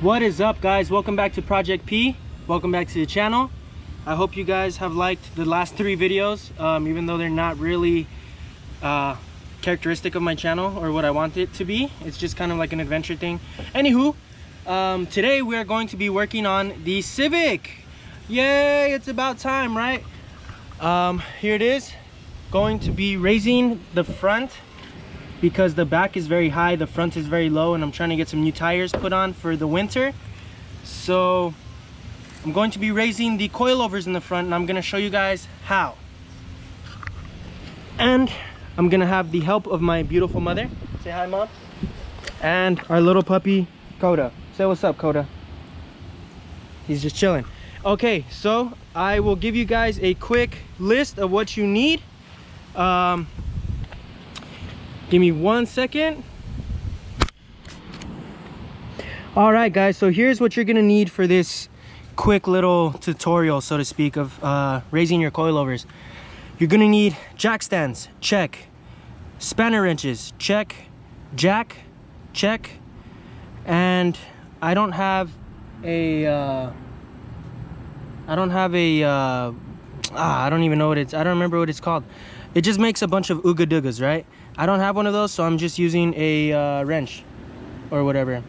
What is up, guys? Welcome back to Project P. Welcome back to the channel. I hope you guys have liked the last 3 videos, even though they're not really characteristic of my channel or what I want it to be. It's just kind of like an adventure thing. Anywho, today we are going to be working on the Civic. Yay, it's about time, right? Here it is. Going to be raising the front because the back is very high, the front is very low, and I'm trying to get some new tires put on for the winter. So I'm going to be raising the coilovers in the front, and I'm going to show you guys how. And I'm going to have the help of my beautiful mother. Say hi, Mom. And our little puppy, Coda. Say what's up, Coda. He's just chilling. Okay, so I will give you guys a quick list of what you need. Give me 1 second. All right, guys, so here's what you're gonna need for this quick little tutorial, so to speak, of raising your coilovers. You're gonna need jack stands, check. Spanner wrenches, check. Jack, check. And I don't have a I don't even know what it's, I don't remember what it's called. It just makes a bunch of ooga doogas, right? I don't have one of those, so I'm just using a wrench or whatever.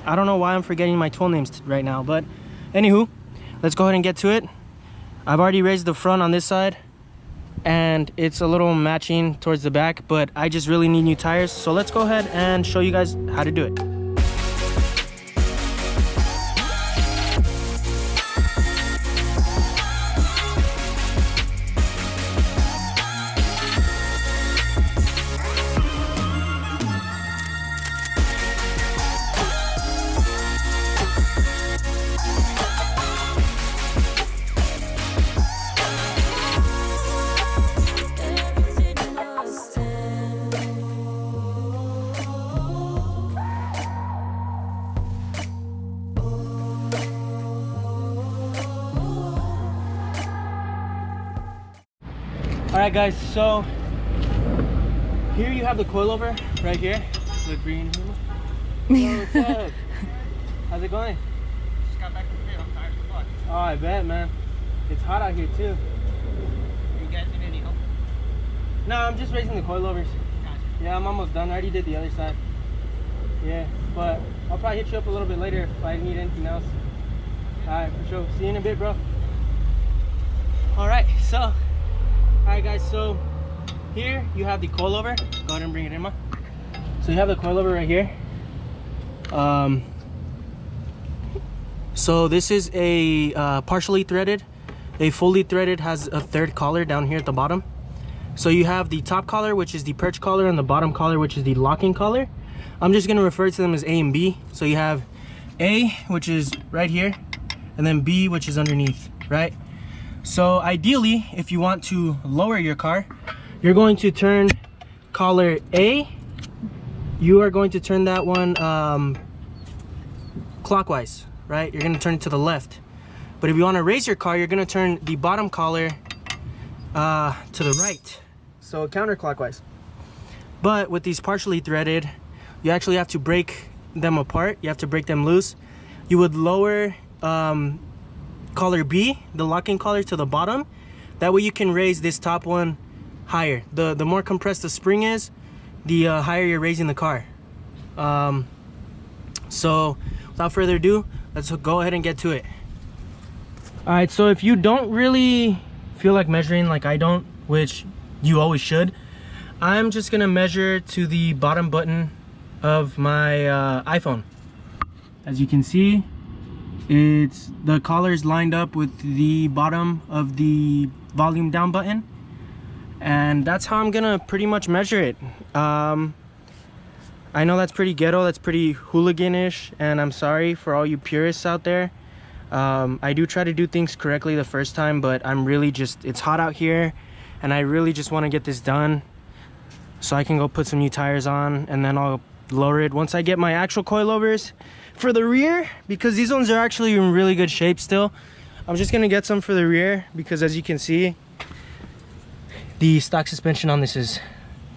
I don't know why I'm forgetting my tool names right now, but anywho, let's go ahead and get to it. I've already raised the front on this side, and it's a little matching towards the back, but I just really need new tires. So let's go ahead and show you guys how to do it. Alright, guys, so here you have the coilover right here. The green. Oh, what's up? How's it going? Just got back from the field. I'm tired as fuck. Oh, I bet, man. It's hot out here too. You guys need any help? No, I'm just raising the coilovers. Gotcha. Yeah, I'm almost done. I already did the other side. Yeah, but I'll probably hit you up a little bit later if I need anything else. Alright, for sure. See you in a bit, bro. Alright, so alright, guys, so here you have the coilover. Go ahead and bring it in, Ma. So you have the coilover right here. So this is a partially threaded. A fully threaded has a third collar down here at the bottom. So you have the top collar, which is the perch collar, and the bottom collar, which is the locking collar. I'm just gonna refer to them as A and B. So you have A, which is right here, and then B, which is underneath, right? So ideally, if you want to lower your car, you're going to turn collar A. You are going to turn that one clockwise, right? You're going to turn it to the left. But if you want to raise your car, you're going to turn the bottom collar to the right, so counterclockwise. But with these partially threaded, you actually have to break them apart. You have to break them loose. You would lower collar B, the locking collar, to the bottom. That way you can raise this top one higher. The more compressed the spring is, the higher you're raising the car. So without further ado, let's go ahead and get to it. All right, so if you don't really feel like measuring like I don't, which you always should, I'm just gonna measure to the bottom button of my iPhone. As you can see, it's the collar is lined up with the bottom of the volume down button, and that's how I'm gonna pretty much measure it. I know that's pretty ghetto, that's pretty hooliganish, and I'm sorry for all you purists out there. I do try to do things correctly the first time, but I'm really just, it's hot out here, and I really just want to get this done so I can go put some new tires on, and then I'll lower it once I get my actual coilovers for the rear, because these ones are actually in really good shape still. I'm just gonna get some for the rear because, as you can see, the stock suspension on this is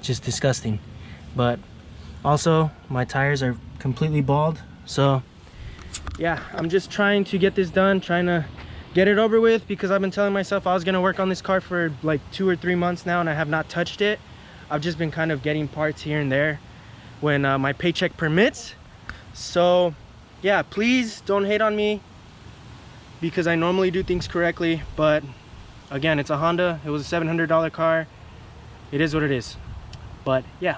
just disgusting. But also my tires are completely bald, so yeah, I'm just trying to get this done, trying to get it over with, because I've been telling myself I was gonna work on this car for like 2 or 3 months now, and I have not touched it. I've just been kind of getting parts here and there when my paycheck permits. So yeah, please don't hate on me, because I normally do things correctly, but again, it's a Honda. It was a $700 car. It is what it is. But yeah,